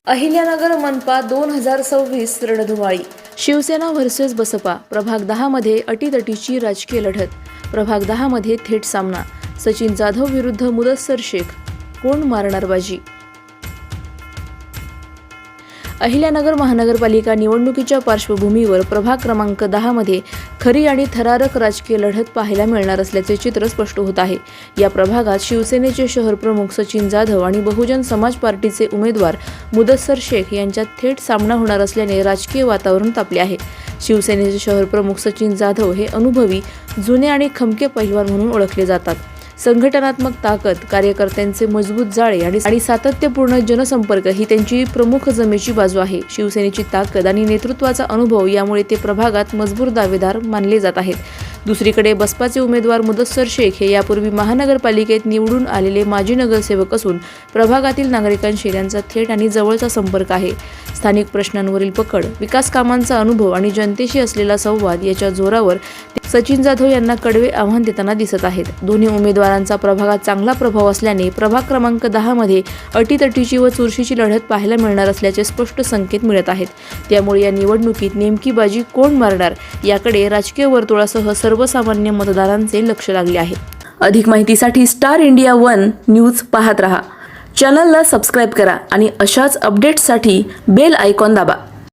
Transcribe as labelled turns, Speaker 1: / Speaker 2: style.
Speaker 1: अहिल्यानगर मनपा 2026 रणधुमाळी. शिवसेना व्हर्सेस बसपा. प्रभाग 10 मध्ये अटीतटीची राजकीय लढत. प्रभाग 10 मध्ये थेट सामना. सचिन जाधव विरुद्ध मुदस्सर शेख. कोण मारणार बाजी? अहिल्यानगर महानगरपालिका निवडणुकीच्या पार्श्वभूमीवर प्रभाग क्रमांक 10 मध्ये खरी आणि थरारक राजकीय लढत पाहायला मिळणार असल्याचे चित्र स्पष्ट होत आहे. या प्रभागात शिवसेनेचे शहर प्रमुख सचिन जाधव आणि बहुजन समाज पार्टीचे उमेदवार मुदस्सर शेख यांच्यात थेट सामना होणार असल्याने राजकीय वातावरण तापले आहे. शिवसेनेचे शहर प्रमुख सचिन जाधव हे अनुभवी, जुने आणि खमके पैलवान म्हणून ओळखले जातात. संघटनात्मक ताकद, कार्यकर्त्यांचे मजबूत जाळे आणि सातत्यपूर्ण जनसंपर्क ही त्यांची प्रमुख जमेची बाजू आहे. शिवसेनेची ताकद आणि नेतृत्वाचा अनुभव यामुळे ते प्रभागात मजबूर दावेदार मानले जात आहेत. दुसरीकडे बसपाचे उमेदवार मुदस्सर शेख हे यापूर्वी महानगरपालिकेत निवडून आलेले माजी नगरसेवक असून प्रभागातील नागरिकांशी त्यांचा थेट आणि जवळचा संपर्क आहे. स्थानिक प्रश्नांवरील पकड, विकास कामांचा अनुभव आणि जनतेशी असलेला संवाद याच्या जोरावर सचिन जाधव यांना कडवे आव्हान देताना दिसत आहेत. दोन्ही उमेदवारांचा प्रभागात चांगला प्रभाव असल्याने प्रभाग क्रमांक 10 मध्ये अटीतटीची व चुरशीची लढत पाहायला मिळणार असल्याचे स्पष्ट संकेत मिळत आहेत. त्यामुळे या निवडणुकीत नेमकी बाजी कोण मारणार याकडे राजकीय वर्तुळासह सर्वसामान्य मतदारांचे लक्ष लागले आहे. अधिक माहितीसाठी स्टार इंडिया 1 न्यूज पाहत रहा. चॅनलला सबस्क्राईब करा आणि अशाच अपडेट्ससाठी बेल आयकॉन दाबा.